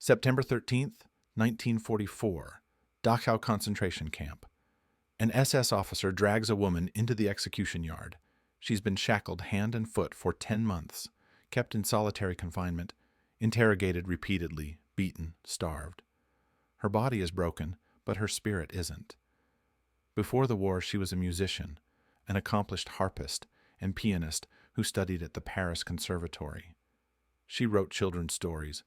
September 13th, 1944, Dachau concentration camp. An SS officer drags a woman into the execution yard. She's been shackled hand and foot for 10 months, kept in solitary confinement, interrogated repeatedly, beaten, starved. Her body is broken, but her spirit isn't. Before the war, she was a musician, an accomplished harpist and pianist who studied at the Paris Conservatory. She wrote children's stories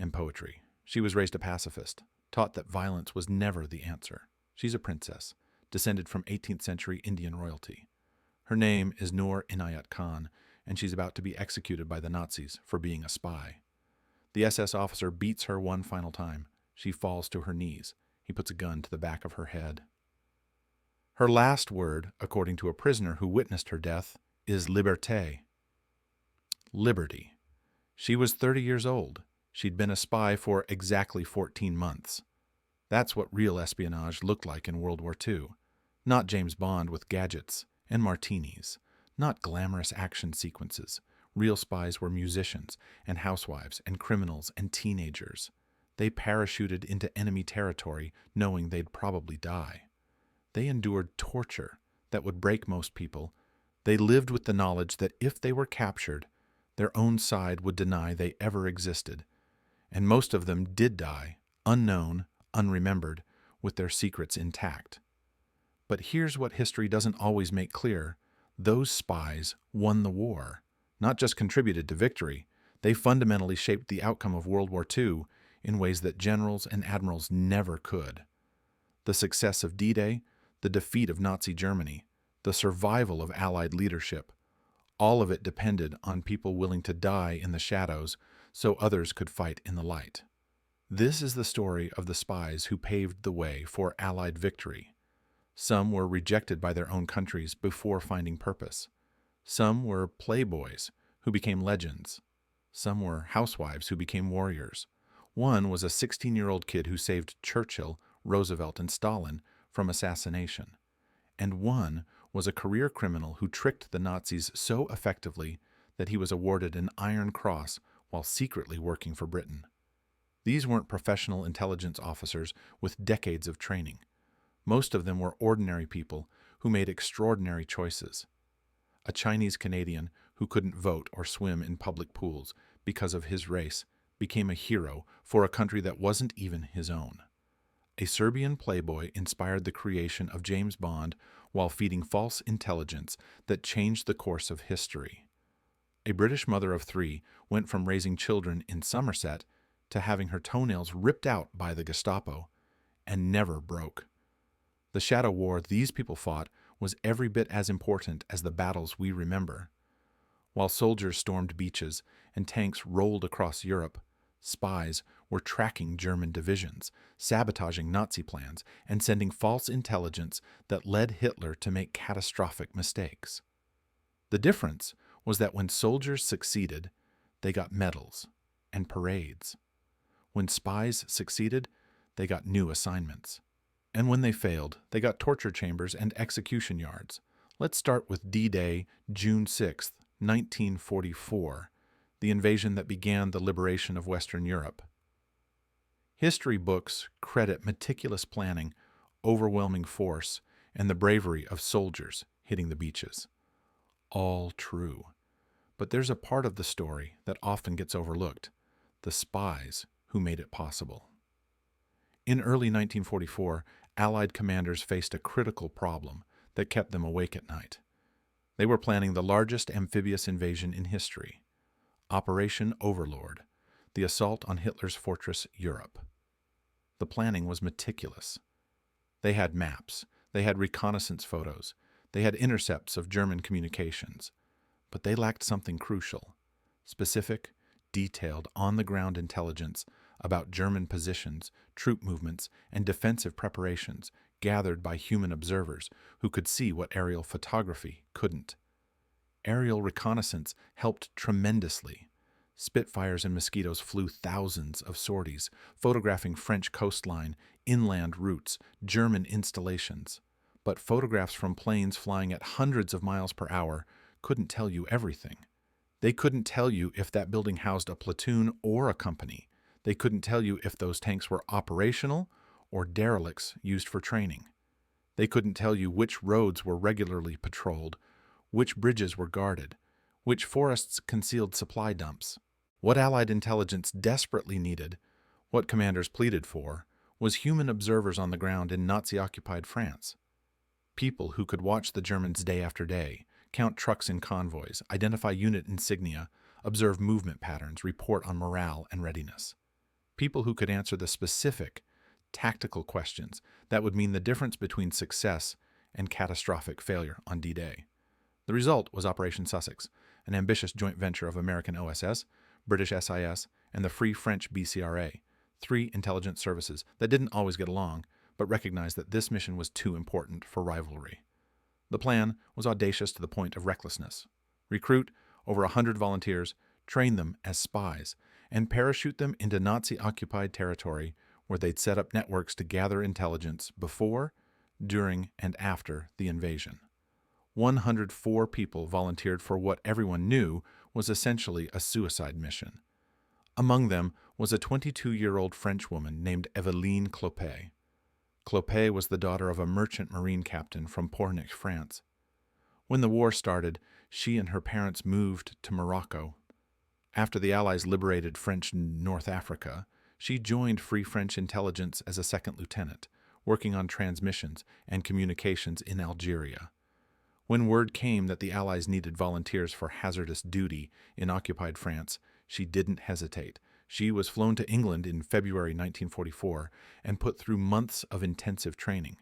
and poetry. She was raised a pacifist, taught that violence was never the answer. She's a princess, descended from 18th century Indian royalty. Her name is Noor Inayat Khan, and she's about to be executed by the Nazis for being a spy. The SS officer beats her one final time. She falls to her knees. He puts a gun to the back of her head. Her last word, according to a prisoner who witnessed her death, is liberté. Liberty. She was 30 years old. She'd been a spy for exactly 14 months. That's what real espionage looked like in World War II. Not James Bond with gadgets and martinis. Not glamorous action sequences. Real spies were musicians and housewives and criminals and teenagers. They parachuted into enemy territory knowing they'd probably die. They endured torture that would break most people. They lived with the knowledge that if they were captured, their own side would deny they ever existed. And most of them did die, unknown, unremembered, with their secrets intact. But here's what history doesn't always make clear. Those spies won the war, not just contributed to victory. They fundamentally shaped the outcome of World War II in ways that generals and admirals never could. The success of D-Day, the defeat of Nazi Germany, the survival of Allied leadership, all of it depended on people willing to die in the shadows so others could fight in the light. This is the story of the spies who paved the way for Allied victory. Some were rejected by their own countries before finding purpose. Some were playboys who became legends. Some were housewives who became warriors. One was a 16-year-old kid who saved Churchill, Roosevelt, and Stalin from assassination. And one was a career criminal who tricked the Nazis so effectively that he was awarded an Iron Cross while secretly working for Britain. These weren't professional intelligence officers with decades of training. Most of them were ordinary people who made extraordinary choices. A Chinese Canadian who couldn't vote or swim in public pools because of his race became a hero for a country that wasn't even his own. A Serbian playboy inspired the creation of James Bond while feeding false intelligence that changed the course of history. A British mother of 3 went from raising children in Somerset to having her toenails ripped out by the Gestapo and never broke. The shadow war these people fought was every bit as important as the battles we remember. While soldiers stormed beaches and tanks rolled across Europe, spies were tracking German divisions, sabotaging Nazi plans, and sending false intelligence that led Hitler to make catastrophic mistakes. The difference was that when soldiers succeeded, they got medals and parades. When spies succeeded, they got new assignments. And when they failed, they got torture chambers and execution yards. Let's start with D-Day, June 6, 1944, the invasion that began the liberation of Western Europe. History books credit meticulous planning, overwhelming force, and the bravery of soldiers hitting the beaches. All true. But there's a part of the story that often gets overlooked: the spies who made it possible. In early 1944, Allied commanders faced a critical problem that kept them awake at night. They were planning the largest amphibious invasion in history, Operation Overlord, the assault on Hitler's fortress Europe. The planning was meticulous. They had maps, they had reconnaissance photos, they had intercepts of German communications, but they lacked something crucial: specific, detailed, on-the-ground intelligence about German positions, troop movements, and defensive preparations gathered by human observers who could see what aerial photography couldn't. Aerial reconnaissance helped tremendously. Spitfires and Mosquitoes flew thousands of sorties, photographing French coastline, inland routes, German installations. But photographs from planes flying at hundreds of miles per hour couldn't tell you everything. They couldn't tell you if that building housed a platoon or a company. They couldn't tell you if those tanks were operational or derelicts used for training. They couldn't tell you which roads were regularly patrolled, which bridges were guarded, which forests concealed supply dumps. What Allied intelligence desperately needed, what commanders pleaded for, was human observers on the ground in Nazi-occupied France. People who could watch the Germans day after day, count trucks in convoys, identify unit insignia, observe movement patterns, report on morale and readiness. People who could answer the specific, tactical questions that would mean the difference between success and catastrophic failure on D-Day. The result was Operation Sussex, an ambitious joint venture of American OSS, British SIS, and the Free French BCRA, three intelligence services that didn't always get along, but recognized that this mission was too important for rivalry. The plan was audacious to the point of recklessness. Recruit over 100 volunteers, train them as spies, and parachute them into Nazi-occupied territory where they'd set up networks to gather intelligence before, during, and after the invasion. 104 people volunteered for what everyone knew was essentially a suicide mission. Among them was a 22-year-old French woman named Evelyne Clopet. Clopet was the daughter of a merchant marine captain from Pornic, France. When the war started, she and her parents moved to Morocco. After the Allies liberated French North Africa, she joined Free French Intelligence as a second lieutenant, working on transmissions and communications in Algeria. When word came that the Allies needed volunteers for hazardous duty in occupied France, she didn't hesitate. She was flown to England in February 1944 and put through months of intensive training: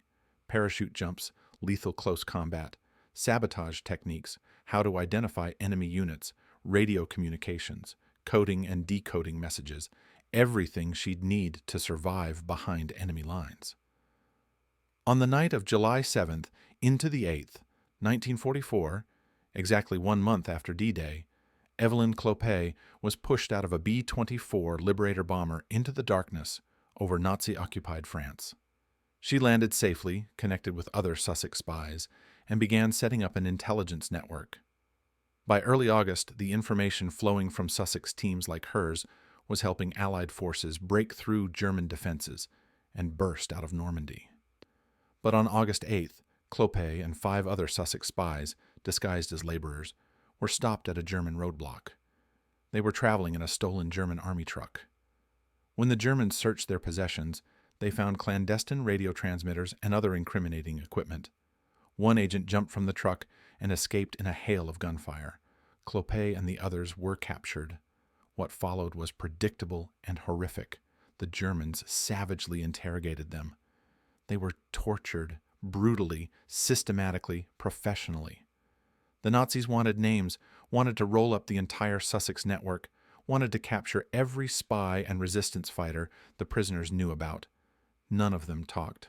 parachute jumps, lethal close combat, sabotage techniques, how to identify enemy units, radio communications, coding and decoding messages, everything she'd need to survive behind enemy lines. On the night of July 7th into the 8th, 1944, exactly 1 month after D-Day, Evelyne Clopet was pushed out of a B-24 Liberator bomber into the darkness over Nazi-occupied France. She landed safely, connected with other Sussex spies, and began setting up an intelligence network. By early August, the information flowing from Sussex teams like hers was helping Allied forces break through German defenses and burst out of Normandy. But on August 8th, Clopet and 5 other Sussex spies, disguised as laborers, were stopped at a German roadblock. They were traveling in a stolen German army truck. When the Germans searched their possessions, they found clandestine radio transmitters and other incriminating equipment. One agent jumped from the truck and escaped in a hail of gunfire. Clopet and the others were captured. What followed was predictable and horrific. The Germans savagely interrogated them. They were tortured brutally, systematically, professionally. The Nazis wanted names, wanted to roll up the entire Sussex network, wanted to capture every spy and resistance fighter the prisoners knew about. None of them talked.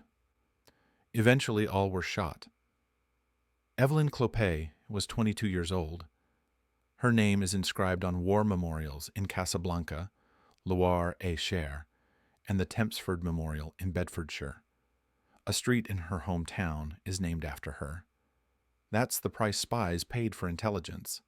Eventually, all were shot. Evelyne Clopet was 22 years old. Her name is inscribed on war memorials in Casablanca, Loire-et-Cher, and the Tempsford Memorial in Bedfordshire. A street in her hometown is named after her. That's the price spies paid for intelligence.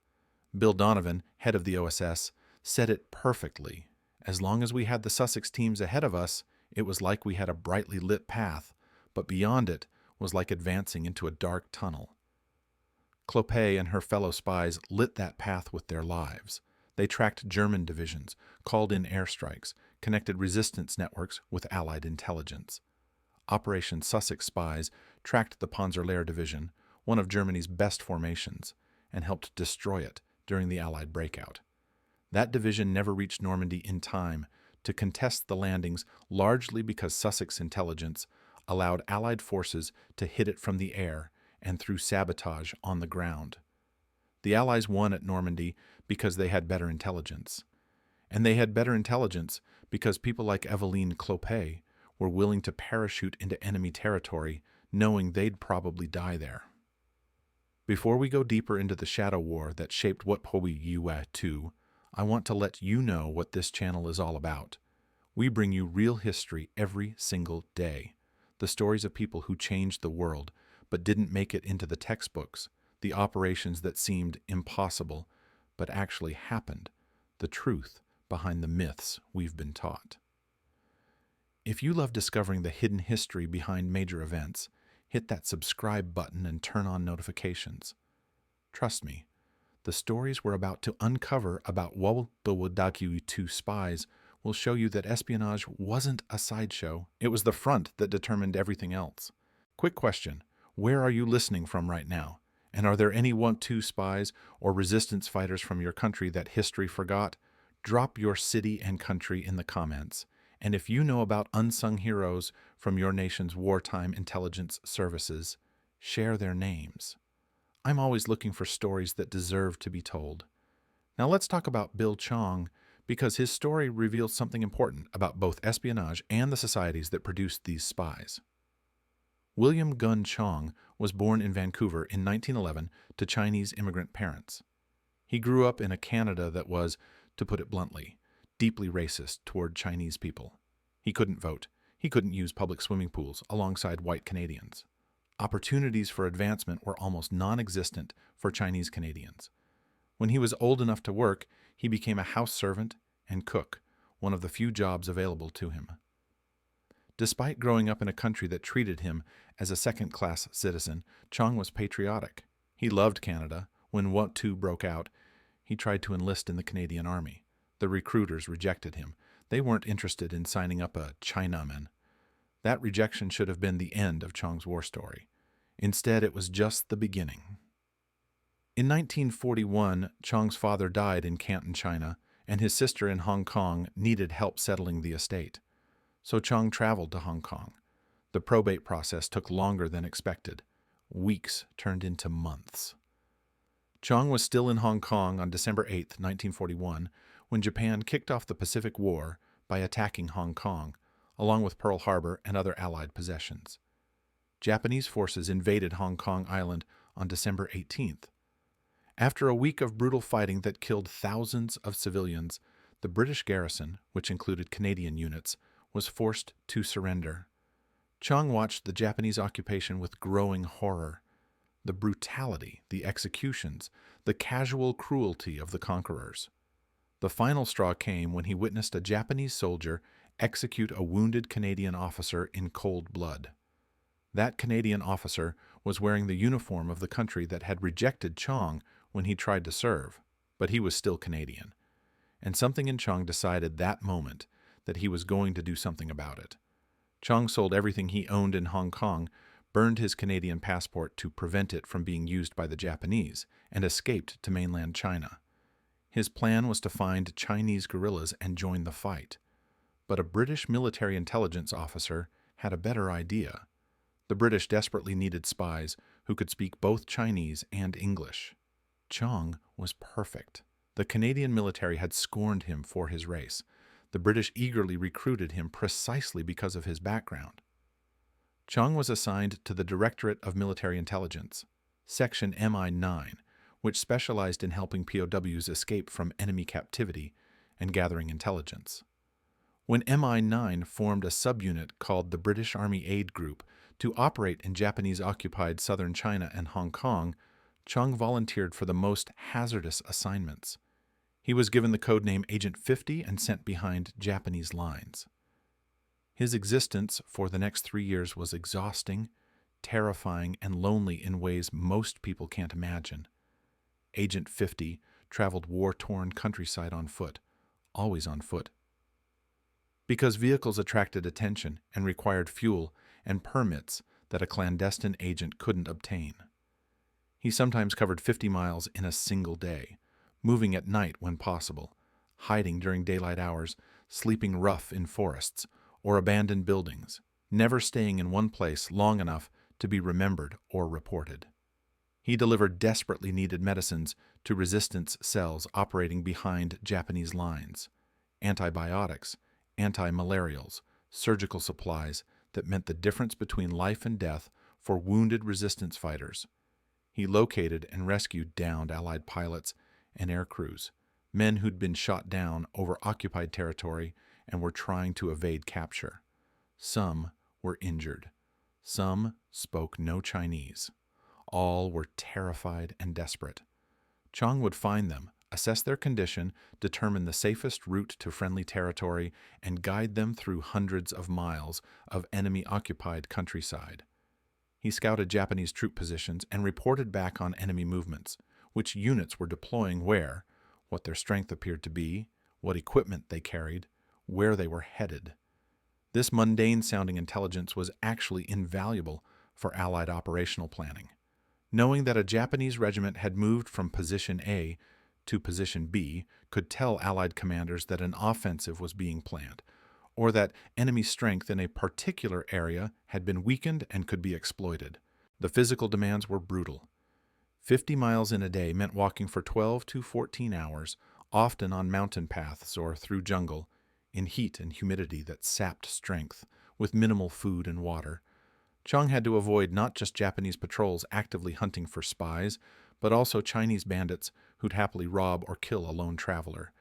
Bill Donovan, head of the OSS, said it perfectly. As long as we had the Sussex teams ahead of us, it was like we had a brightly lit path, but beyond it was like advancing into a dark tunnel. Clopet and her fellow spies lit that path with their lives. They tracked German divisions, called in airstrikes, connected resistance networks with Allied intelligence. Operation Sussex spies tracked the Panzerlehr Division, one of Germany's best formations, and helped destroy it during the Allied breakout. That division never reached Normandy in time to contest the landings, largely because Sussex intelligence allowed Allied forces to hit it from the air and through sabotage on the ground. The Allies won at Normandy because they had better intelligence. And they had better intelligence because people like Evelyne Clopet were willing to parachute into enemy territory knowing they'd probably die there. Before we go deeper into the shadow war that shaped what Powi 2, I want to let you know what this channel is all about. We bring you real history every single day. The stories of people who changed the world but didn't make it into the textbooks, the operations that seemed impossible but actually happened, the truth behind the myths we've been taught. If you love discovering the hidden history behind major events, hit that subscribe button and turn on notifications. Trust me, the stories we're about to uncover about Wawdawdaku spies will show you that espionage wasn't a sideshow. It was the front that determined everything else. Quick question, where are you listening from right now? And are there any Want-To spies or resistance fighters from your country that history forgot? Drop your city and country in the comments. And if you know about unsung heroes from your nation's wartime intelligence services, share their names. I'm always looking for stories that deserve to be told. Now let's talk about Bill Chong, because his story reveals something important about both espionage and the societies that produced these spies. William Gun Chong was born in Vancouver in 1911 to Chinese immigrant parents. He grew up in a Canada that was, to put it bluntly, deeply racist toward Chinese people. He couldn't vote. He couldn't use public swimming pools alongside white Canadians. Opportunities for advancement were almost non-existent for Chinese Canadians. When he was old enough to work, he became a house servant and cook, one of the few jobs available to him. Despite growing up in a country that treated him as a second-class citizen, Chong was patriotic. He loved Canada. When Want-To broke out, he tried to enlist in the Canadian Army. The recruiters rejected him. They weren't interested in signing up a Chinaman. That rejection should have been the end of Chong's war story. Instead, it was just the beginning. In 1941, Chong's father died in Canton, China, and his sister in Hong Kong needed help settling the estate. So Chong traveled to Hong Kong. The probate process took longer than expected. Weeks turned into months. Chong was still in Hong Kong on December 8, 1941, when Japan kicked off the Pacific War by attacking Hong Kong, along with Pearl Harbor and other Allied possessions. Japanese forces invaded Hong Kong Island on December 18th. After a week of brutal fighting that killed thousands of civilians, the British garrison, which included Canadian units, was forced to surrender. Chong watched the Japanese occupation with growing horror. The brutality, the executions, the casual cruelty of the conquerors. The final straw came when he witnessed a Japanese soldier execute a wounded Canadian officer in cold blood. That Canadian officer was wearing the uniform of the country that had rejected Chong when he tried to serve, but he was still Canadian. And something in Chong decided that moment that he was going to do something about it. Chong sold everything he owned in Hong Kong, burned his Canadian passport to prevent it from being used by the Japanese, and escaped to mainland China. His plan was to find Chinese guerrillas and join the fight. But a British military intelligence officer had a better idea. The British desperately needed spies who could speak both Chinese and English. Chong was perfect. The Canadian military had scorned him for his race. The British eagerly recruited him precisely because of his background. Chong was assigned to the Directorate of Military Intelligence, Section MI9, which specialized in helping POWs escape from enemy captivity and gathering intelligence. When MI9 formed a subunit called the British Army Aid Group to operate in Japanese-occupied southern China and Hong Kong, Chong volunteered for the most hazardous assignments. He was given the codename Agent 50 and sent behind Japanese lines. His existence for the next 3 years was exhausting, terrifying, and lonely in ways most people can't imagine. Agent 50 traveled war-torn countryside on foot, always on foot. Because vehicles attracted attention and required fuel and permits that a clandestine agent couldn't obtain. He sometimes covered 50 miles in a single day, moving at night when possible, hiding during daylight hours, sleeping rough in forests or abandoned buildings, never staying in one place long enough to be remembered or reported. He delivered desperately needed medicines to resistance cells operating behind Japanese lines, antibiotics, anti-malarials, surgical supplies that meant the difference between life and death for wounded resistance fighters. He located and rescued downed Allied pilots and air crews, men who'd been shot down over occupied territory and were trying to evade capture. Some were injured. Some spoke no Chinese. All were terrified and desperate. Chong would find them, assess their condition, determine the safest route to friendly territory, and guide them through hundreds of miles of enemy-occupied countryside. He scouted Japanese troop positions and reported back on enemy movements, which units were deploying where, what their strength appeared to be, what equipment they carried, where they were headed. This mundane-sounding intelligence was actually invaluable for Allied operational planning. Knowing that a Japanese regiment had moved from position A to position B could tell Allied commanders that an offensive was being planned, or that enemy strength in a particular area had been weakened and could be exploited. The physical demands were brutal. 50 miles in a day meant walking for 12 to 14 hours, often on mountain paths or through jungle, in heat and humidity that sapped strength, with minimal food and water. Chang had to avoid not just Japanese patrols actively hunting for spies, but also Chinese bandits who'd happily rob or kill a lone traveler,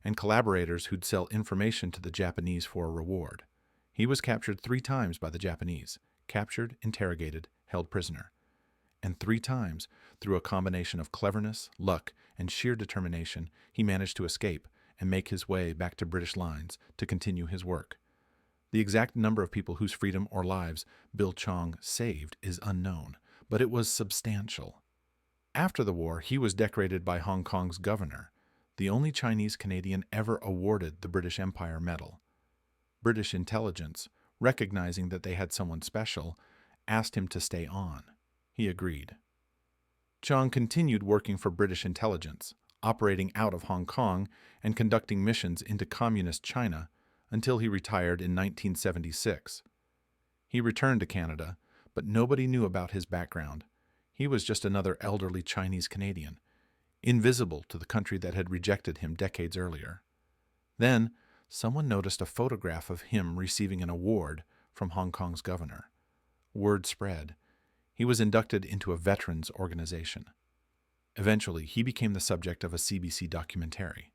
and collaborators who'd sell information to the Japanese for a reward. He was captured 3 times by the Japanese, captured, interrogated, held prisoner. And 3 times, through a combination of cleverness, luck, and sheer determination, he managed to escape and make his way back to British lines to continue his work. The exact number of people whose freedom or lives Bill Chang saved is unknown, but it was substantial. After the war, he was decorated by Hong Kong's governor, the only Chinese Canadian ever awarded the British Empire Medal. British intelligence, recognizing that they had someone special, asked him to stay on. He agreed. Chang continued working for British intelligence, operating out of Hong Kong and conducting missions into communist China until he retired in 1976. He returned to Canada, but nobody knew about his background. He was just another elderly Chinese Canadian, invisible to the country that had rejected him decades earlier. Then, someone noticed a photograph of him receiving an award from Hong Kong's governor. Word spread. He was inducted into a veterans organization. Eventually, he became the subject of a CBC documentary.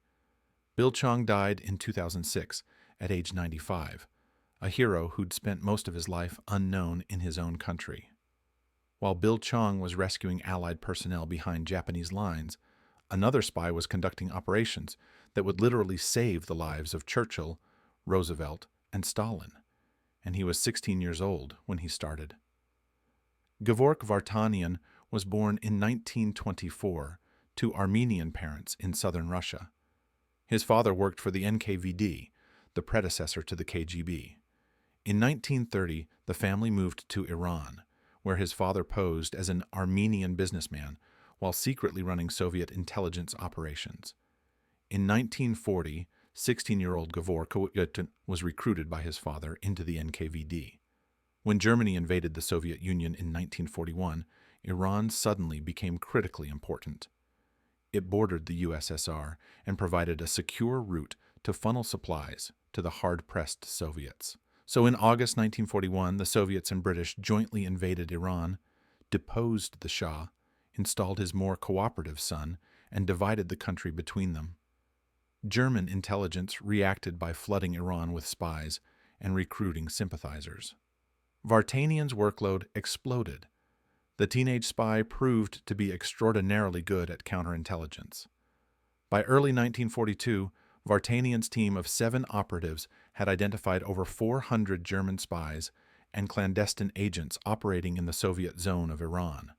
Bill Chang died in 2006 at age 95, a hero who'd spent most of his life unknown in his own country. While Bill Chang was rescuing Allied personnel behind Japanese lines, another spy was conducting operations that would literally save the lives of Churchill, Roosevelt, and Stalin, and he was 16 years old when he started. Gevork Vartanian was born in 1924 to Armenian parents in southern Russia. His father worked for the NKVD, the predecessor to the KGB. In 1930, the family moved to Iran, where his father posed as an Armenian businessman while secretly running Soviet intelligence operations. In 1940, 16-year-old Gevork was recruited by his father into the NKVD. When Germany invaded the Soviet Union in 1941, Iran suddenly became critically important. It bordered the USSR and provided a secure route to funnel supplies to the hard-pressed Soviets. So in August 1941, the Soviets and British jointly invaded Iran, deposed the Shah, installed his more cooperative son, and divided the country between them. German intelligence reacted by flooding Iran with spies and recruiting sympathizers. Vartanian's workload exploded. The teenage spy proved to be extraordinarily good at counterintelligence. By early 1942, Vartanian's team of 7 operatives had identified over 400 German spies and clandestine agents operating in the Soviet zone of Iran.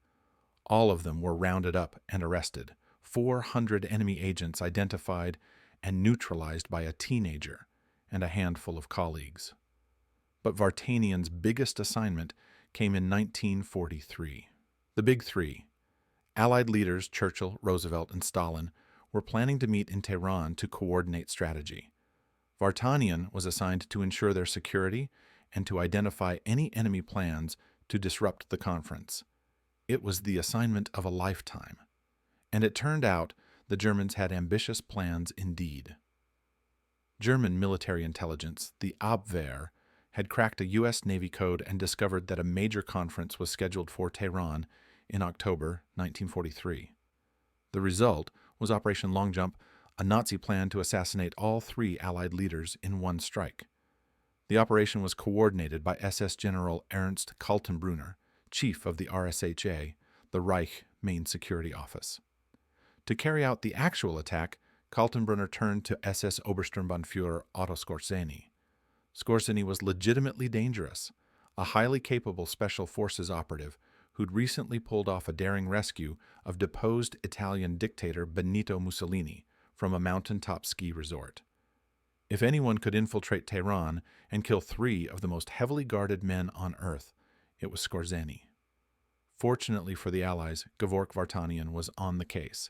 All of them were rounded up and arrested, 400 enemy agents identified and neutralized by a teenager and a handful of colleagues. But Vartanian's biggest assignment came in 1943. The Big Three, Allied leaders Churchill, Roosevelt, and Stalin, were planning to meet in Tehran to coordinate strategy. Vartanian was assigned to ensure their security and to identify any enemy plans to disrupt the conference. It was the assignment of a lifetime. And it turned out the Germans had ambitious plans indeed. German military intelligence, the Abwehr, had cracked a U.S. Navy code and discovered that a major conference was scheduled for Tehran in October 1943. The result was Operation Long Jump, a Nazi plan to assassinate all 3 Allied leaders in one strike. The operation was coordinated by SS General Ernst Kaltenbrunner, chief of the RSHA, the Reich Main Security Office. To carry out the actual attack, Kaltenbrunner turned to SS Obersturmbannführer Otto Skorzeny. Skorzeny was legitimately dangerous, a highly capable special forces operative who'd recently pulled off a daring rescue of deposed Italian dictator Benito Mussolini from a mountaintop ski resort. If anyone could infiltrate Tehran and kill 3 of the most heavily guarded men on Earth, it was Skorzeny. Fortunately for the Allies, Gevorg Vartanian was on the case.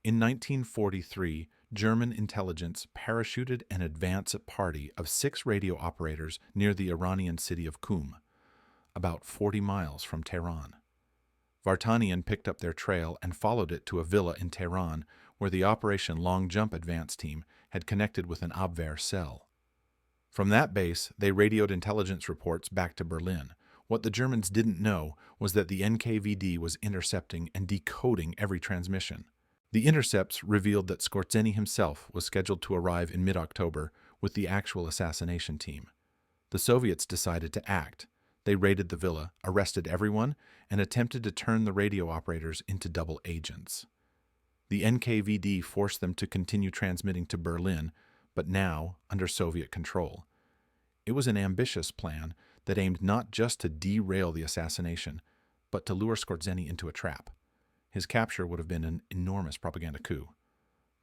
In 1943, German intelligence parachuted an advance party of 6 radio operators near the Iranian city of Qum, about 40 miles from Tehran. Vartanian picked up their trail and followed it to a villa in Tehran where the Operation Long Jump advance team had connected with an Abwehr cell. From that base, they radioed intelligence reports back to Berlin. What the Germans didn't know was that the NKVD was intercepting and decoding every transmission. The intercepts revealed that Skorzeny himself was scheduled to arrive in mid-October with the actual assassination team. The Soviets decided to act. They raided the villa, arrested everyone, and attempted to turn the radio operators into double agents. The NKVD forced them to continue transmitting to Berlin, but now under Soviet control. It was an ambitious plan that aimed not just to derail the assassination, but to lure Skorzeny into a trap. His capture would have been an enormous propaganda coup.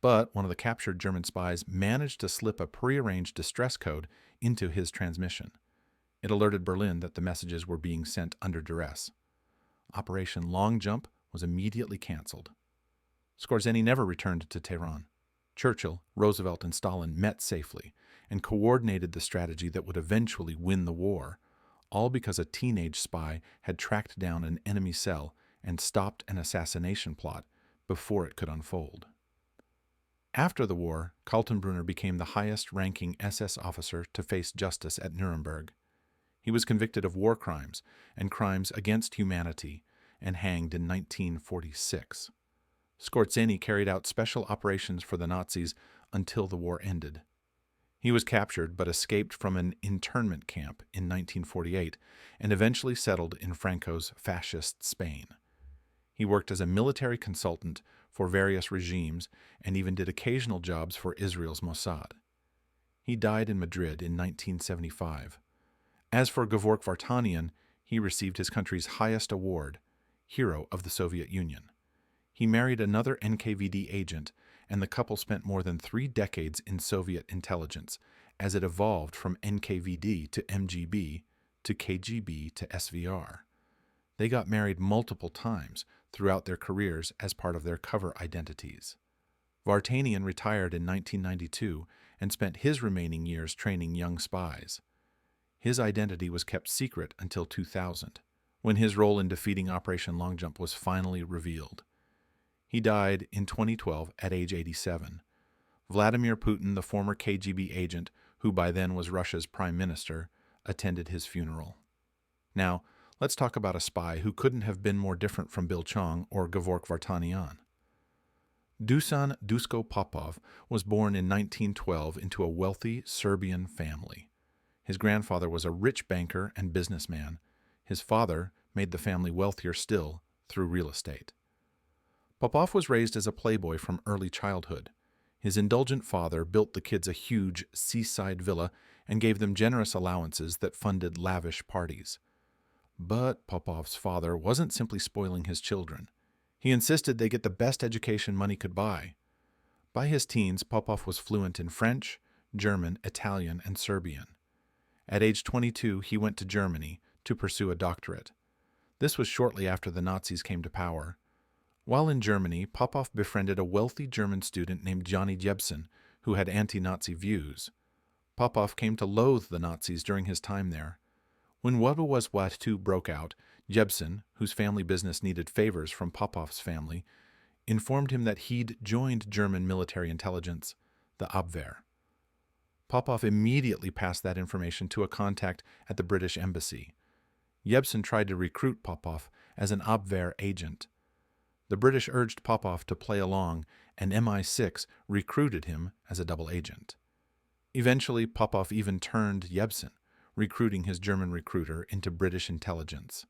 But one of the captured German spies managed to slip a prearranged distress code into his transmission. It alerted Berlin that the messages were being sent under duress. Operation Long Jump was immediately canceled. Skorzeny never returned to Tehran. Churchill, Roosevelt, and Stalin met safely and coordinated the strategy that would eventually win the war, all because a teenage spy had tracked down an enemy cell and stopped an assassination plot before it could unfold. After the war, Kaltenbrunner became the highest-ranking SS officer to face justice at Nuremberg. He was convicted of war crimes and crimes against humanity and hanged in 1946. Skorzeny carried out special operations for the Nazis until the war ended. He was captured but escaped from an internment camp in 1948 and eventually settled in Franco's fascist Spain. He worked as a military consultant for various regimes and even did occasional jobs for Israel's Mossad. He died in Madrid in 1975. As for Gevorg Vartanian, he received his country's highest award, Hero of the Soviet Union. He married another NKVD agent, and the couple spent more than 3 decades in Soviet intelligence as it evolved from NKVD to MGB to KGB to SVR. They got married multiple times throughout their careers as part of their cover identities. Vartanian retired in 1992 and spent his remaining years training young spies. His identity was kept secret until 2000, when his role in defeating Operation Long Jump was finally revealed. He died in 2012 at age 87. Vladimir Putin, the former KGB agent, who by then was Russia's prime minister, attended his funeral. Now, let's talk about a spy who couldn't have been more different from Bill Chong or Gevorg Vartanian. Dusan Dusko Popov was born in 1912 into a wealthy Serbian family. His grandfather was a rich banker and businessman. His father made the family wealthier still through real estate. Popov was raised as a playboy from early childhood. His indulgent father built the kids a huge seaside villa and gave them generous allowances that funded lavish parties. But Popov's father wasn't simply spoiling his children. He insisted they get the best education money could buy. By his teens, Popov was fluent in French, German, Italian, and Serbian. At age 22, he went to Germany to pursue a doctorate. This was shortly after the Nazis came to power. While in Germany, Popov befriended a wealthy German student named Johnny Jebsen, who had anti-Nazi views. Popov came to loathe the Nazis during his time there. When World War II broke out, Jebsen, whose family business needed favors from Popov's family, informed him that he'd joined German military intelligence, the Abwehr. Popov immediately passed that information to a contact at the British Embassy. Jebsen tried to recruit Popov as an Abwehr agent. The British urged Popov to play along, and MI6 recruited him as a double agent. Eventually, Popov even turned Jebsen, recruiting his German recruiter into British intelligence.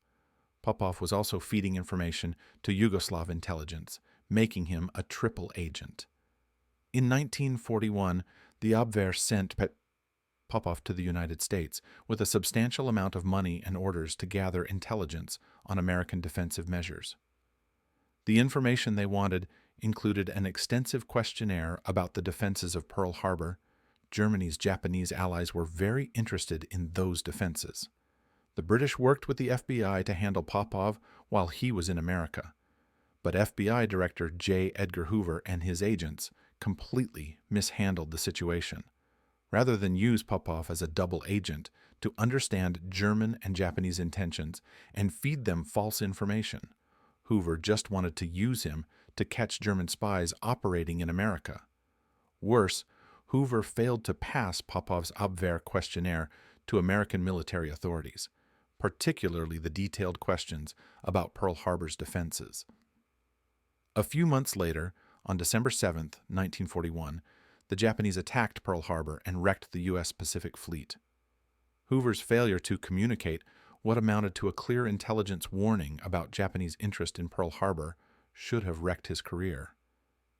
Popov was also feeding information to Yugoslav intelligence, making him a triple agent. In 1941, the Abwehr sent Popov to the United States with a substantial amount of money and orders to gather intelligence on American defensive measures. The information they wanted included an extensive questionnaire about the defenses of Pearl Harbor. Germany's Japanese allies were very interested in those defenses. The British worked with the FBI to handle Popov while he was in America, but FBI Director J. Edgar Hoover and his agents completely mishandled the situation. Rather than use Popov as a double agent to understand German and Japanese intentions and feed them false information, Hoover just wanted to use him to catch German spies operating in America. Worse, Hoover failed to pass Popov's Abwehr questionnaire to American military authorities, particularly the detailed questions about Pearl Harbor's defenses. A few months later, on December 7, 1941, the Japanese attacked Pearl Harbor and wrecked the U.S. Pacific Fleet. Hoover's failure to communicate what amounted to a clear intelligence warning about Japanese interest in Pearl Harbor should have wrecked his career.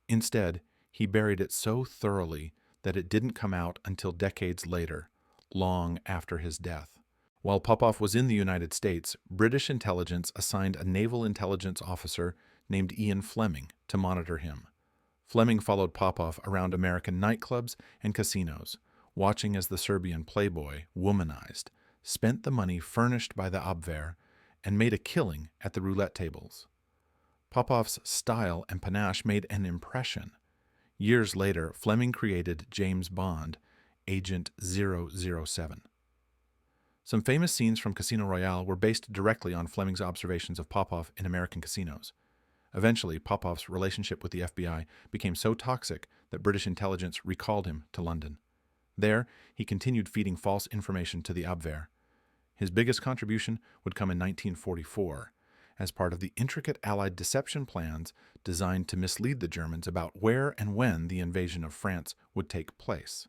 Instead, he buried it so thoroughly that it didn't come out until decades later, long after his death. While Popov was in the United States, British intelligence assigned a naval intelligence officer named Ian Fleming to monitor him. Fleming followed Popov around American nightclubs and casinos, watching as the Serbian playboy, womanized, spent the money furnished by the Abwehr, and made a killing at the roulette tables. Popov's style and panache made an impression. Years later, Fleming created James Bond, Agent 007. Some famous scenes from Casino Royale were based directly on Fleming's observations of Popov in American casinos. Eventually, Popov's relationship with the FBI became so toxic that British intelligence recalled him to London. There, he continued feeding false information to the Abwehr. His biggest contribution would come in 1944, as part of the intricate Allied deception plans designed to mislead the Germans about where and when the invasion of France would take place.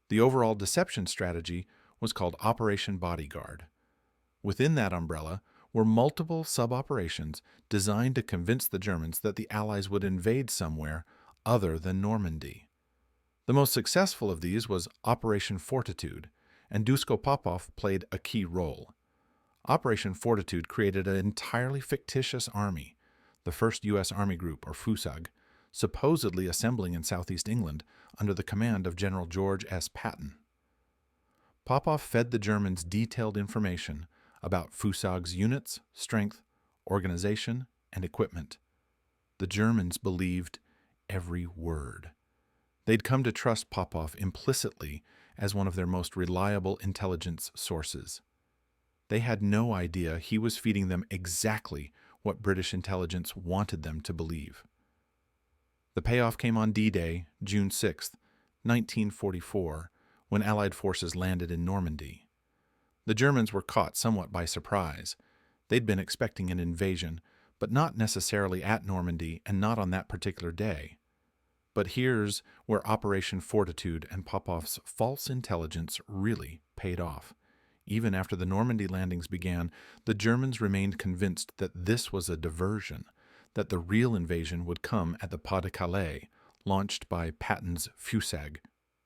The overall deception strategy was called Operation Bodyguard. Within that umbrella were multiple sub-operations designed to convince the Germans that the Allies would invade somewhere other than Normandy. The most successful of these was Operation Fortitude, and Duško Popov played a key role. Operation Fortitude created an entirely fictitious army, the 1st U.S. Army Group, or FUSAG, supposedly assembling in southeast England under the command of General George S. Patton. Popov fed the Germans detailed information about FUSAG's units, strength, organization, and equipment. The Germans believed every word. They'd come to trust Popov implicitly as one of their most reliable intelligence sources. They had no idea he was feeding them exactly what British intelligence wanted them to believe. The payoff came on D-Day, June 6, 1944, when Allied forces landed in Normandy. The Germans were caught somewhat by surprise. They'd been expecting an invasion, but not necessarily at Normandy and not on that particular day. But here's where Operation Fortitude and Popov's false intelligence really paid off. Even after the Normandy landings began, the Germans remained convinced that this was a diversion, that the real invasion would come at the Pas de Calais, launched by Patton's FUSAG.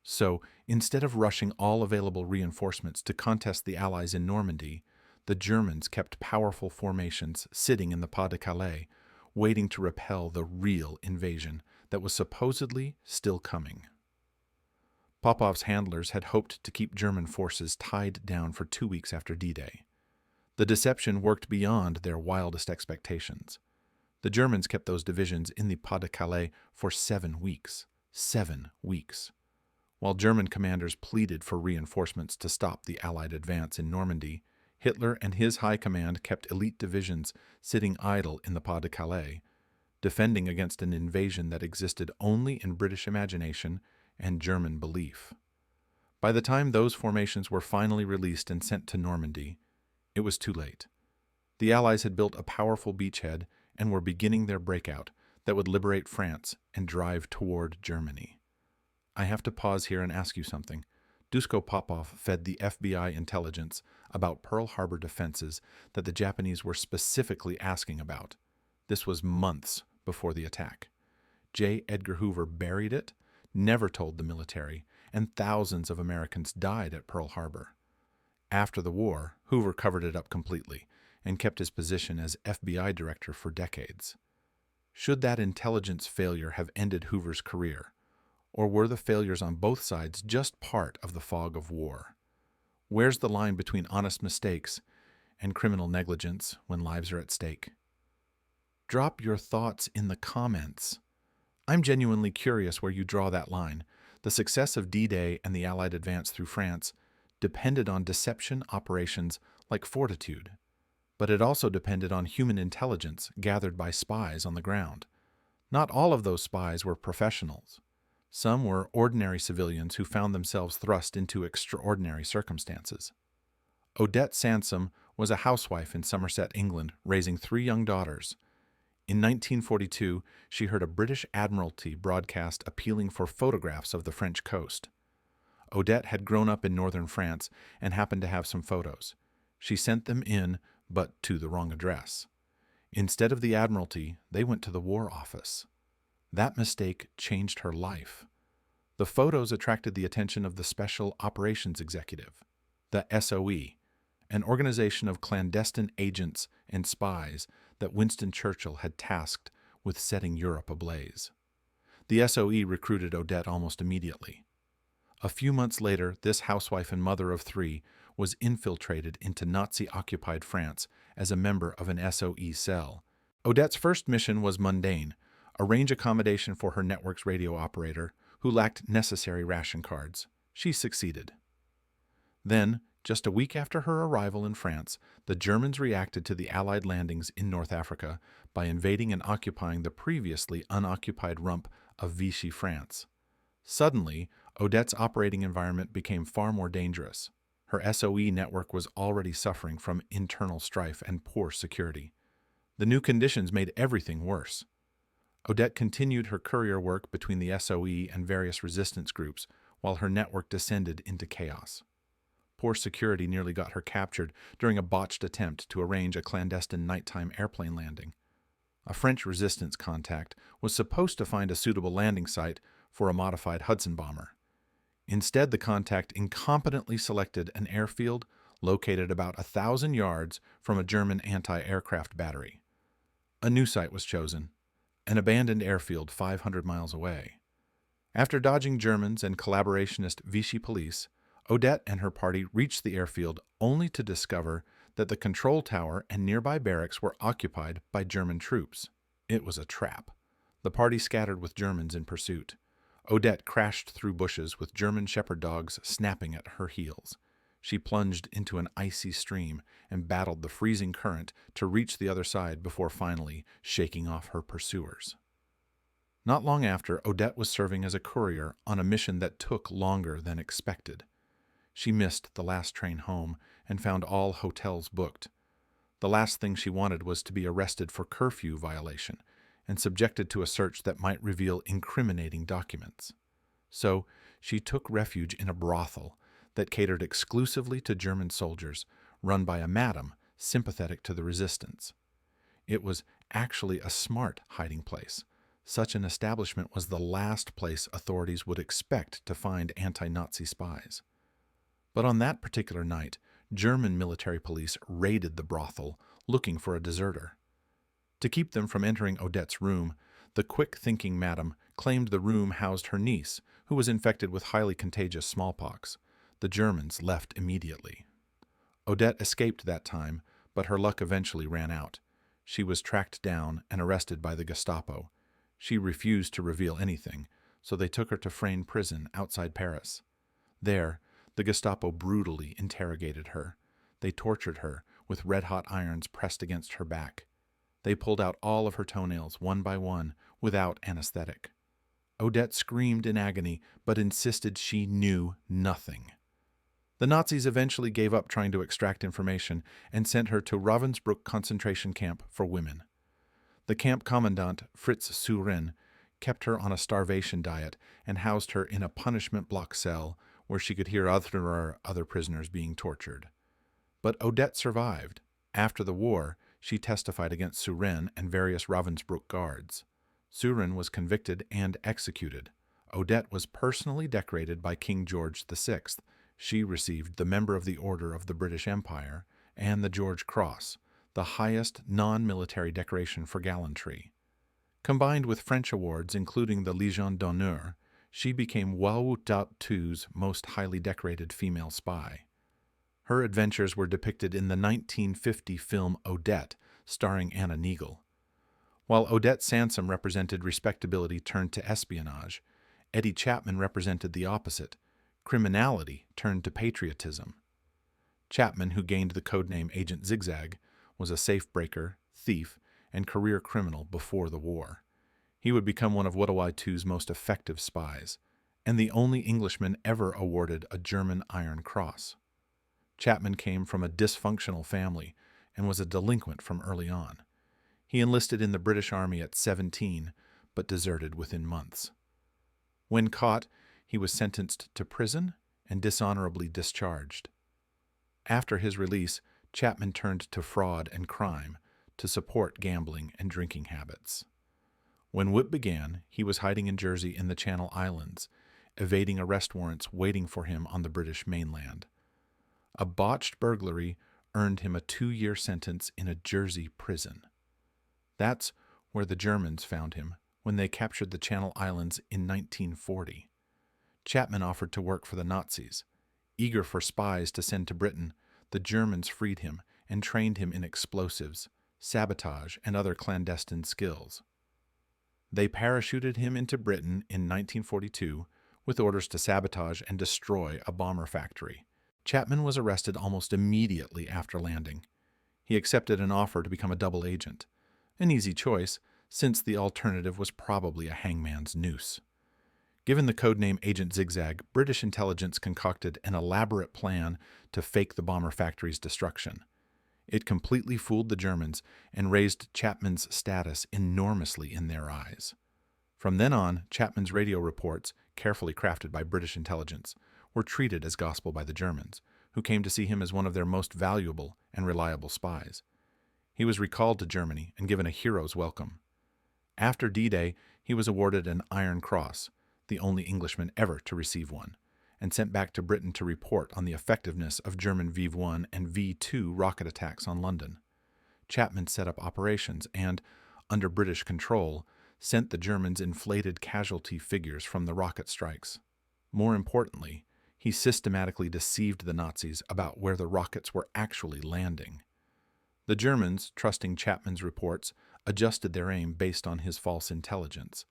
So, instead of rushing all available reinforcements to contest the Allies in Normandy, the Germans kept powerful formations sitting in the Pas de Calais, waiting to repel the real invasion that was supposedly still coming. Popov's handlers had hoped to keep German forces tied down for 2 weeks after D-Day. The deception worked beyond their wildest expectations. The Germans kept those divisions in the Pas de Calais for 7 weeks. 7 weeks. While German commanders pleaded for reinforcements to stop the Allied advance in Normandy, Hitler and his high command kept elite divisions sitting idle in the Pas de Calais, defending against an invasion that existed only in British imagination and German belief. By the time those formations were finally released and sent to Normandy, it was too late. The Allies had built a powerful beachhead and were beginning their breakout that would liberate France and drive toward Germany. I have to pause here and ask you something. Duško Popov fed the FBI intelligence about Pearl Harbor defenses that the Japanese were specifically asking about. This was months before the attack. J. Edgar Hoover buried it, never told the military, and thousands of Americans died at Pearl Harbor. After the war, Hoover covered it up completely and kept his position as FBI director for decades. Should that intelligence failure have ended Hoover's career? Or were the failures on both sides just part of the fog of war? Where's the line between honest mistakes and criminal negligence when lives are at stake? Drop your thoughts in the comments. I'm genuinely curious where you draw that line. The success of D-Day and the Allied advance through France depended on deception operations like Fortitude, but it also depended on human intelligence gathered by spies on the ground. Not all of those spies were professionals. Some were ordinary civilians who found themselves thrust into extraordinary circumstances. Odette Sansom was a housewife in Somerset, England, raising 3 young daughters. In 1942, she heard a British Admiralty broadcast appealing for photographs of the French coast. Odette had grown up in northern France and happened to have some photos. She sent them in, but to the wrong address. Instead of the Admiralty, they went to the War Office. That mistake changed her life. The photos attracted the attention of the Special Operations Executive, the SOE, an organization of clandestine agents and spies that Winston Churchill had tasked with setting Europe ablaze. The SOE recruited Odette almost immediately. A few months later, this housewife and mother of 3 was infiltrated into Nazi-occupied France as a member of an SOE cell. Odette's first mission was mundane: arrange accommodation for her network's radio operator, who lacked necessary ration cards. She succeeded. Then, just a week after her arrival in France, the Germans reacted to the Allied landings in North Africa by invading and occupying the previously unoccupied rump of Vichy France. Suddenly, Odette's operating environment became far more dangerous. Her SOE network was already suffering from internal strife and poor security. The new conditions made everything worse. Odette continued her courier work between the SOE and various resistance groups while her network descended into chaos. Poor security nearly got her captured during a botched attempt to arrange a clandestine nighttime airplane landing. A French resistance contact was supposed to find a suitable landing site for a modified Hudson bomber. Instead, the contact incompetently selected an airfield located about 1,000 yards from a German anti-aircraft battery. A new site was chosen, an abandoned airfield 500 miles away. After dodging Germans and collaborationist Vichy police, Odette and her party reached the airfield only to discover that the control tower and nearby barracks were occupied by German troops. It was a trap. The party scattered with Germans in pursuit. Odette crashed through bushes with German shepherd dogs snapping at her heels. She plunged into an icy stream and battled the freezing current to reach the other side before finally shaking off her pursuers. Not long after, Odette was serving as a courier on a mission that took longer than expected. She missed the last train home and found all hotels booked. The last thing she wanted was to be arrested for curfew violation and subjected to a search that might reveal incriminating documents. So she took refuge in a brothel that catered exclusively to German soldiers, run by a madam sympathetic to the resistance. It was actually a smart hiding place. Such an establishment was the last place authorities would expect to find anti-Nazi spies. But on that particular night, German military police raided the brothel looking for a deserter. To keep them from entering Odette's room, the quick-thinking madam claimed the room housed her niece, who was infected with highly contagious smallpox. The Germans left immediately. Odette escaped that time, but her luck eventually ran out. She was tracked down and arrested by the Gestapo. She refused to reveal anything, so they took her to Frasnes prison outside Paris. There, the Gestapo brutally interrogated her. They tortured her with red-hot irons pressed against her back. They pulled out all of her toenails one by one without anesthetic. Odette screamed in agony, but insisted she knew nothing. The Nazis eventually gave up trying to extract information and sent her to Ravensbrück concentration camp for women. The camp commandant, Fritz Surin, kept her on a starvation diet and housed her in a punishment block cell where she could hear other prisoners being tortured. But Odette survived. After the war, she testified against Surin and various Ravensbrück guards. Surin was convicted and executed. Odette was personally decorated by King George VI. She received the Member of the Order of the British Empire and the George Cross, the highest non-military decoration for gallantry. Combined with French awards, including the Légion d'honneur, she became WW2's most highly decorated female spy. Her adventures were depicted in the 1950 film Odette, starring Anna Neagle. While Odette Sansom represented respectability turned to espionage, Eddie Chapman represented the opposite, criminality turned to patriotism. Chapman, who gained the codename Agent Zigzag, was a safe-breaker, thief, and career criminal before the war. He would become one of WW2's most effective spies, and the only Englishman ever awarded a German Iron Cross. Chapman came from a dysfunctional family and was a delinquent from early on. He enlisted in the British Army at 17, but deserted within months. When caught, he was sentenced to prison and dishonorably discharged. After his release, Chapman turned to fraud and crime to support gambling and drinking habits. When Whip began, he was hiding in Jersey in the Channel Islands, evading arrest warrants waiting for him on the British mainland. A botched burglary earned him a 2-year sentence in a Jersey prison. That's where the Germans found him when they captured the Channel Islands in 1940. Chapman offered to work for the Nazis. Eager for spies to send to Britain, the Germans freed him and trained him in explosives, sabotage, and other clandestine skills. They parachuted him into Britain in 1942 with orders to sabotage and destroy a bomber factory. Chapman was arrested almost immediately after landing. He accepted an offer to become a double agent, an easy choice since the alternative was probably a hangman's noose. Given the codename Agent Zigzag, British intelligence concocted an elaborate plan to fake the bomber factory's destruction. It completely fooled the Germans and raised Chapman's status enormously in their eyes. From then on, Chapman's radio reports, carefully crafted by British intelligence, were treated as gospel by the Germans, who came to see him as one of their most valuable and reliable spies. He was recalled to Germany and given a hero's welcome. After D-Day, he was awarded an Iron Cross, the only Englishman ever to receive one, and sent back to Britain to report on the effectiveness of German V-1 and V-2 rocket attacks on London. Chapman set up operations and, under British control, sent the Germans inflated casualty figures from the rocket strikes. More importantly, he systematically deceived the Nazis about where the rockets were actually landing. The Germans, trusting Chapman's reports, adjusted their aim based on his false intelligence.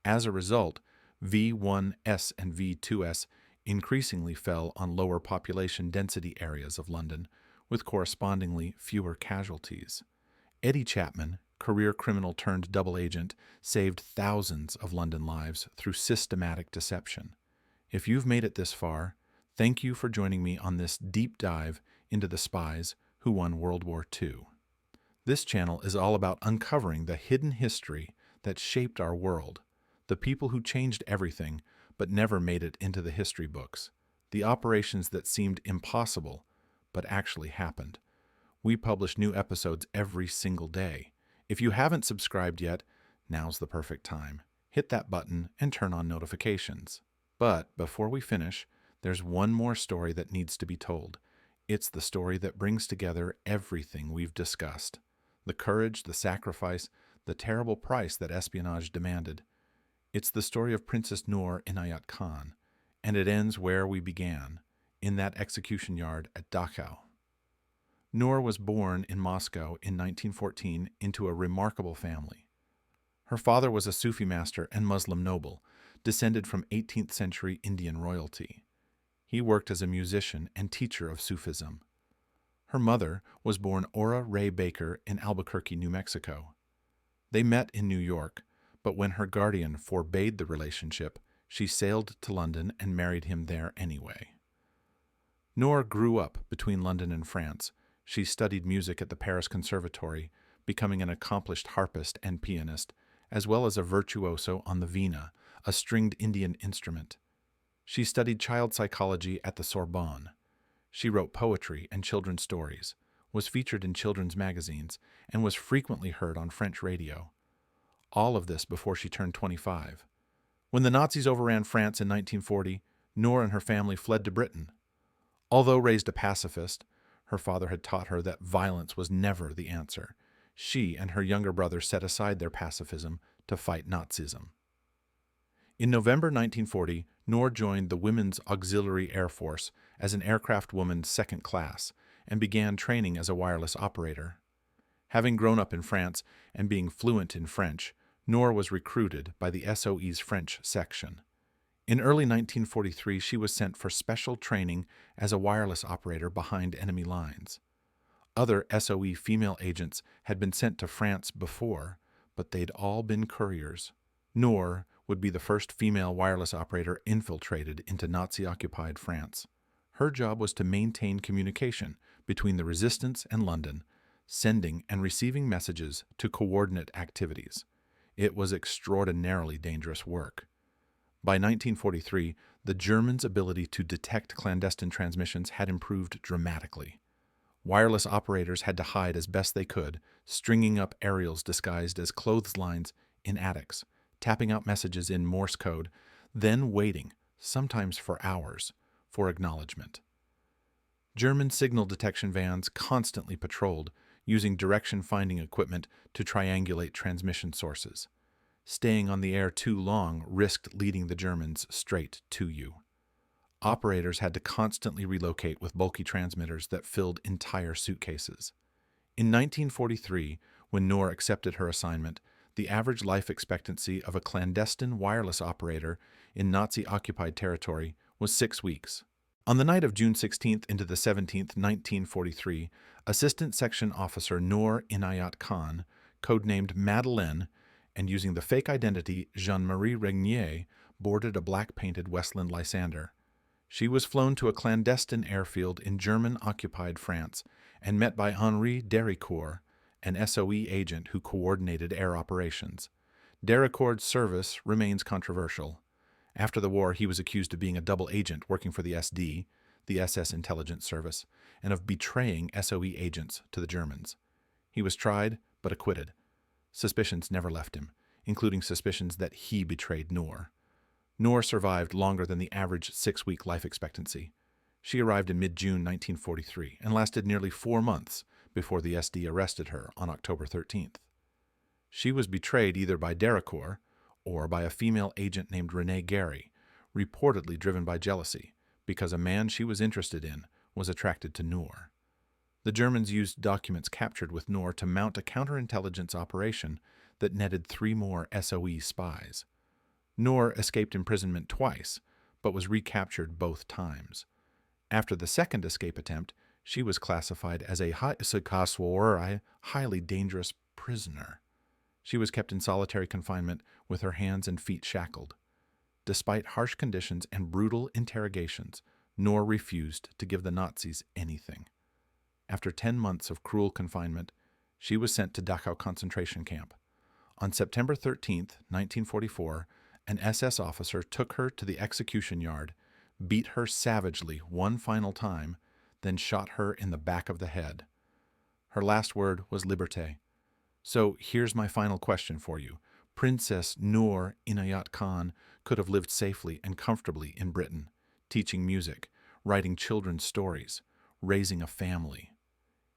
As a result, V-1S and V-2S increasingly fell on lower population density areas of London, with correspondingly fewer casualties. Eddie Chapman, career criminal turned double agent, saved thousands of London lives through systematic deception. If you've made it this far, thank you for joining me on this deep dive into the spies who won World War II. This channel is all about uncovering the hidden history that shaped our world, the people who changed everything but never made it into the history books, the operations that seemed impossible but actually happened. We publish new episodes every single day. If you haven't subscribed yet, now's the perfect time. Hit that button and turn on notifications. But before we finish, there's one more story that needs to be told. It's the story that brings together everything we've discussed. The courage, the sacrifice, the terrible price that espionage demanded. It's the story of Princess Noor Inayat Khan, and it ends where we began, in that execution yard at Dachau. Noor was born in Moscow in 1914 into a remarkable family. Her father was a Sufi master and Muslim noble, descended from 18th century Indian royalty. He worked as a musician and teacher of Sufism. Her mother was born Ora Ray Baker in Albuquerque, New Mexico. They met in New York, but when her guardian forbade the relationship, she sailed to London and married him there anyway. Noor grew up between London and France. She studied music at the Paris Conservatory, becoming an accomplished harpist and pianist, as well as a virtuoso on the vina, a stringed Indian instrument. She studied child psychology at the Sorbonne. She wrote poetry and children's stories, was featured in children's magazines, and was frequently heard on French radio. All of this before she turned 25. When the Nazis overran France in 1940, Noor and her family fled to Britain. Although raised a pacifist, her father had taught her that violence was never the answer. She and her younger brother set aside their pacifism to fight Nazism. In November 1940, Noor joined the Women's Auxiliary Air Force as an aircraft woman second class and began training as a wireless operator. Having grown up in France and being fluent in French, Noor was recruited by the SOE's French section. In early 1943, she was sent for special training as a wireless operator behind enemy lines. Other SOE female agents had been sent to France before, but they'd all been couriers. Noor would be the first female wireless operator infiltrated into Nazi-occupied France. Her job was to maintain communication between the resistance and London, sending and receiving messages to coordinate activities. It was extraordinarily dangerous work. By 1943, the Germans' ability to detect clandestine transmissions had improved dramatically. Wireless operators had to hide as best they could, stringing up aerials disguised as clotheslines in attics, tapping out messages in Morse code, then waiting, sometimes for hours, for acknowledgement. German signal detection vans constantly patrolled, using direction-finding equipment to triangulate transmission sources. Staying on the air too long risked leading the Germans straight to you. Operators had to constantly relocate with bulky transmitters that filled entire suitcases. In 1943, when Noor accepted her assignment, the average life expectancy of a clandestine wireless operator in Nazi-occupied territory was 6 weeks. On the night of June 16th into the 17th, 1943, Assistant Section Officer Noor Inayat Khan, codenamed Madeleine, and using the fake identity Jean-Marie Regnier, boarded a black-painted Westland Lysander. She was flown to a clandestine airfield in German-occupied France and met by Henri Dericourt, an SOE agent who coordinated air operations. Dericourt's service remains controversial. After the war, he was accused of being a double agent working for the SD, the SS intelligence service, and of betraying SOE agents to the Germans. He was tried, but acquitted. Suspicions never left him, including suspicions that he betrayed Noor. Noor survived longer than the average 6-week life expectancy. She arrived in mid-June 1943 and lasted nearly 4 months before the SD arrested her on October 13th. She was betrayed either by Dericourt or by a female agent named Renee Gary, reportedly driven by jealousy, because a man she was interested in was attracted to Noor. The Germans used documents captured with Noor to mount a counterintelligence operation that netted 3 more SOE spies. Noor escaped imprisonment twice, but was recaptured both times. After the second escape attempt, she was classified as a highly dangerous prisoner. She was kept in solitary confinement with her hands and feet shackled. Despite harsh conditions and brutal interrogations, Noor refused to give the Nazis anything. After 10 months of cruel confinement, she was sent to Dachau concentration camp. On September 13, 1944, an SS officer took her to the execution yard, beat her savagely one final time, then shot her in the back of the head. Her last word was liberté. So here's my final question for you. Princess Noor Inayat Khan could have lived safely and comfortably in Britain, teaching music, writing children's stories, raising a family.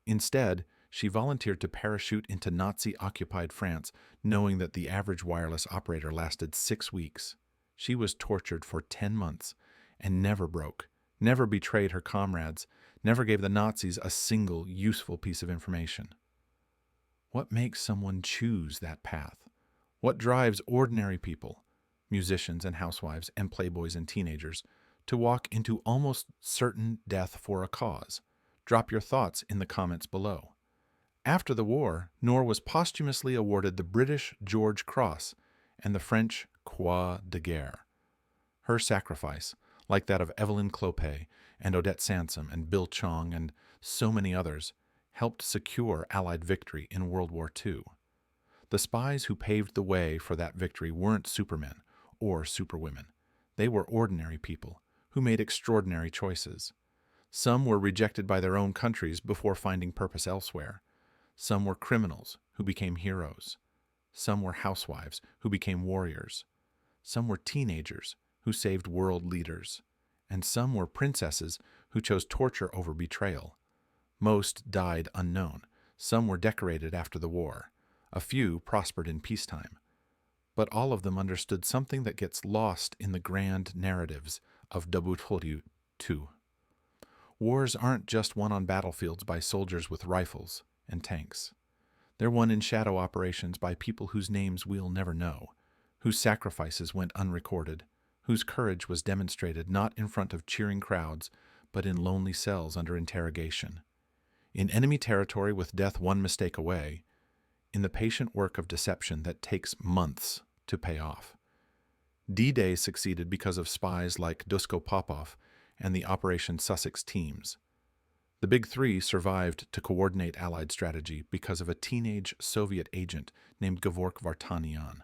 Instead, she volunteered to parachute into Nazi-occupied France, knowing that the average wireless operator lasted 6 weeks. She was tortured for 10 months and never broke, never betrayed her comrades, never gave the Nazis a single useful piece of information. What makes someone choose that path? What drives ordinary people, musicians and housewives and playboys and teenagers, to walk into almost certain death for a cause? Drop your thoughts in the comments below. After the war, Noor was posthumously awarded the British George Cross and the French Croix de Guerre. Her sacrifice, like that of Evelyn Clopay and Odette Sansom and Bill Chong and so many others, helped secure Allied victory in World War II. The spies who paved the way for that victory weren't supermen or superwomen. They were ordinary people who made extraordinary choices. Some were rejected by their own countries before finding purpose elsewhere. Some were criminals who became heroes. Some were housewives who became warriors. Some were teenagers who saved world leaders. And some were princesses who chose torture over betrayal. Most died unknown. Some were decorated after the war. A few prospered in peacetime. But all of them understood something that gets lost in the grand narratives of Dabutoryu II. Wars aren't just won on battlefields by soldiers with rifles and tanks. They're won in shadow operations by people whose names we'll never know, whose sacrifices went unrecorded, whose courage was demonstrated not in front of cheering crowds, but in lonely cells under interrogation. In enemy territory with death one mistake away, in the patient work of deception that takes months to pay off. D-Day succeeded because of spies like Dusko Popov and the Operation Sussex teams. The Big Three survived to coordinate Allied strategy because of a teenage Soviet agent named Gevork Vartanian.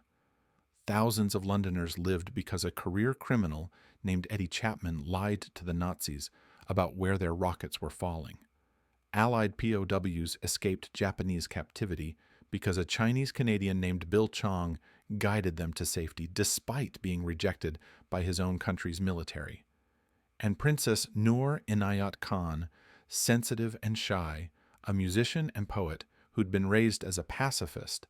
Thousands of Londoners lived because a career criminal named Eddie Chapman lied to the Nazis about where their rockets were falling. Allied POWs escaped Japanese captivity because a Chinese-Canadian named Bill Chong guided them to safety despite being rejected by his own country's military. And Princess Noor Inayat Khan, sensitive and shy, a musician and poet who'd been raised as a pacifist,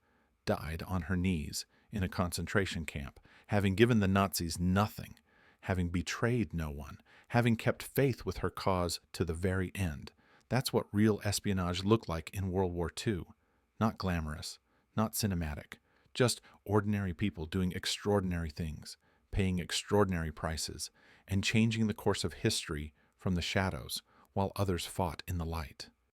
died on her knees in a concentration camp, having given the Nazis nothing, having betrayed no one, having kept faith with her cause to the very end. That's what real espionage looked like in World War II. Not glamorous, not cinematic, just ordinary people doing extraordinary things, paying extraordinary prices, and changing the course of history from the shadows while others fought in the light.